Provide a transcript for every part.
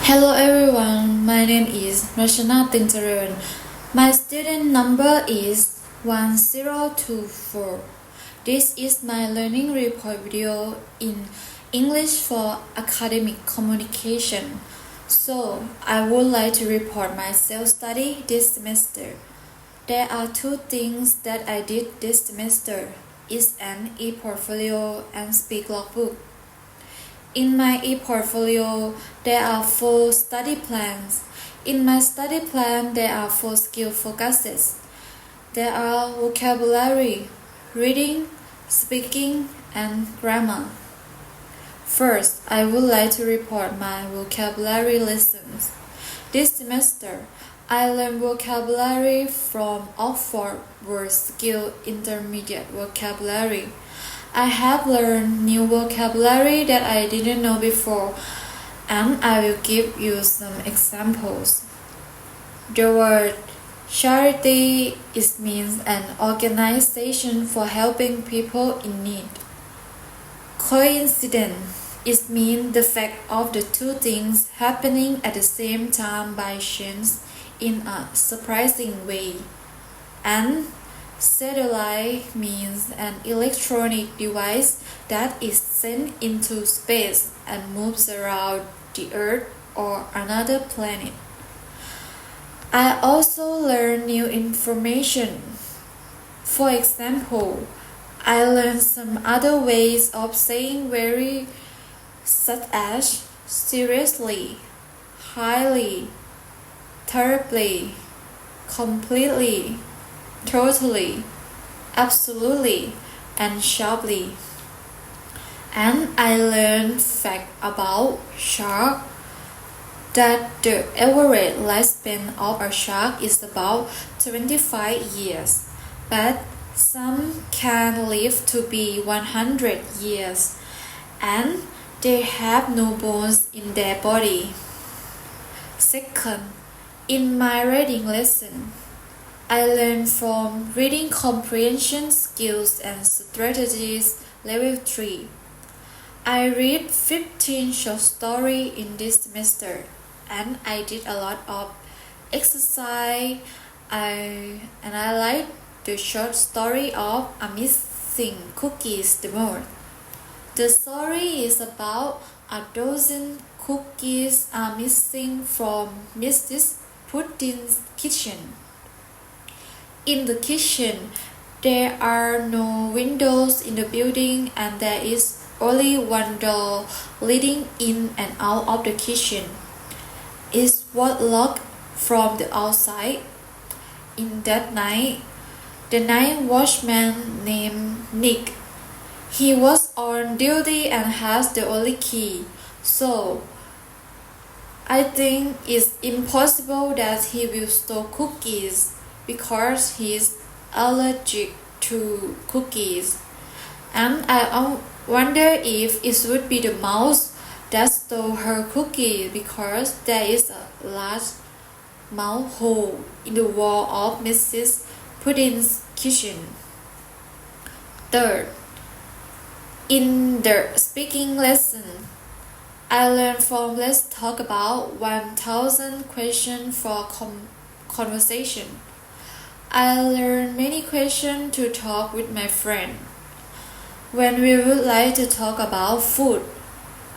Hello everyone, my name is Rashana Tintaran. My student number is 1024. This is my learning report video in English for academic communication. So, I would like to report my self-study this semester. There are two things that I did this semester. It's an e-portfolio and speak logbook. In my e-portfolio, there are 4 study plans. In my study plan, there are 4 skill focuses. There are vocabulary, reading, speaking, and grammar. First, I would like to report my vocabulary lessons. This semester, I learned vocabulary from Oxford Word Skill Intermediate Vocabulary. I have learned new vocabulary that I didn't know before, and I will give you some examples. The word charity means an organization for helping people in need. Coincidence means the fact of the two things happening at the same time by chance in a surprising way. And satellite means an electronic device that is sent into space and moves around the Earth or another planet. I also learned new information. For example, I learned some other ways of saying very, such as seriously, highly, terribly, completely, totally, absolutely, and sharply. And I learned fact about shark that the average lifespan of a shark is about 25 years, but some can live to be 100 years, and they have no bones in their body. Second, in my reading lesson, I learned from reading comprehension skills and strategies level 3. I read 15 short stories in this semester, and I did a lot of exercise. I like the short story of A Missing Cookies the most. The story is about a dozen cookies are missing from Mrs. Pudding's kitchen. In the kitchen, there are no windows in the building, and there is only one door leading in and out of the kitchen. It was locked from the outside. In that night, the night watchman named Nick. He was on duty and has the only key, so I think it's impossible that he will steal cookies because he is allergic to cookies. And I wonder if it would be the mouse that stole her cookie because there is a large mouse hole in the wall of Mrs. Pudding's kitchen. Third, in the speaking lesson, I learned from Let's Talk About 1000 questions for conversation. I learned many questions to talk with my friend. When we would like to talk about food,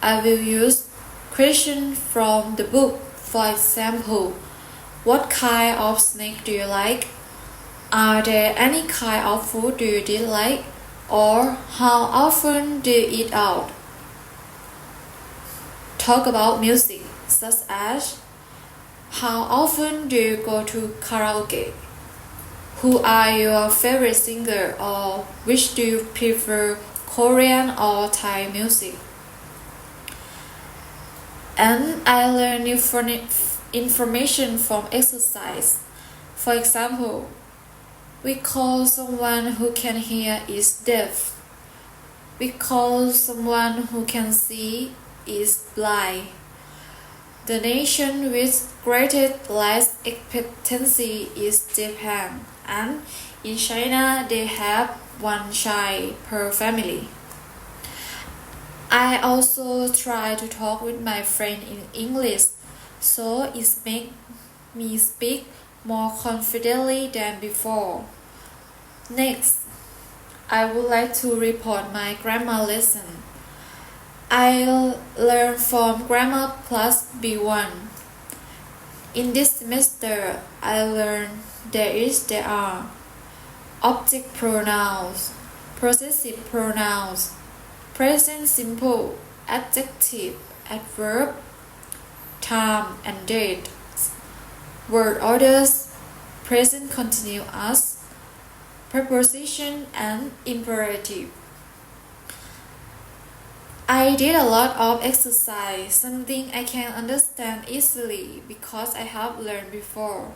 I will use questions from the book. For example, what kind of snack do you like? Are there any kind of food do you dislike? Or how often do you eat out? Talk about music, such as how often do you go to karaoke? Who are your favorite singer, or which do you prefer, Korean or Thai music? And I learned new information from exercise. For example, we call someone who can hear is deaf. We call someone who can see is blind. The nation with greatest life expectancy is Japan, and in China they have one child per family. I also try to talk with my friend in English, so it makes me speak more confidently than before. Next, I would like to report my grammar lesson. I learned from Grammar Plus B1. In this semester, I learned there is, there are, object pronouns, possessive pronouns, present simple, adjective, adverb, time and date, word orders, present continuous, preposition and imperative. I did a lot of exercise, something I can understand easily because I have learned before.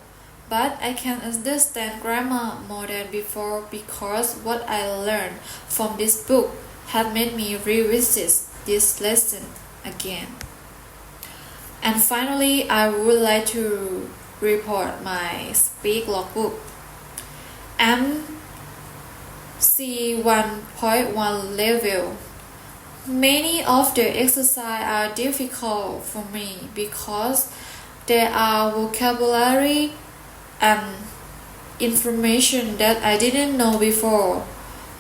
But I can understand grammar more than before because what I learned from this book had made me revisit this lesson again. And finally, I would like to report my speak logbook. MC1.1 level. Many of the exercises are difficult for me because there are vocabulary and information that I didn't know before.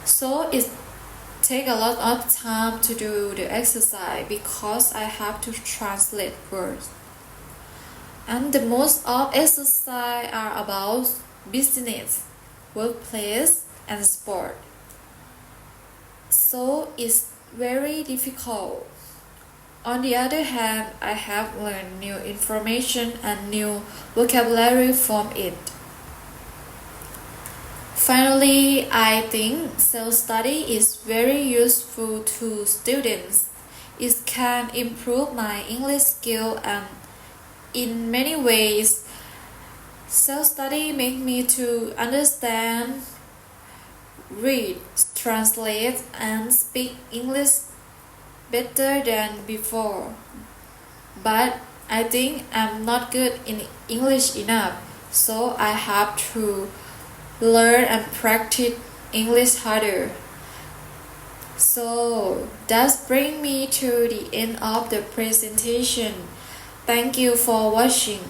So it takes a lot of time to do the exercise because I have to translate words. And the most of exercise are about business, workplace, and sport. So it's very difficult. On the other hand, I have learned new information and new vocabulary from it. Finally, I think self-study is very useful to students. It can improve my English skill and in many ways, self-study makes me to understand, read, translate, and speak English better than before. But I think I'm not good in English enough, so I have to learn and practice English harder. So that brings me to the end of the presentation. Thank you for watching.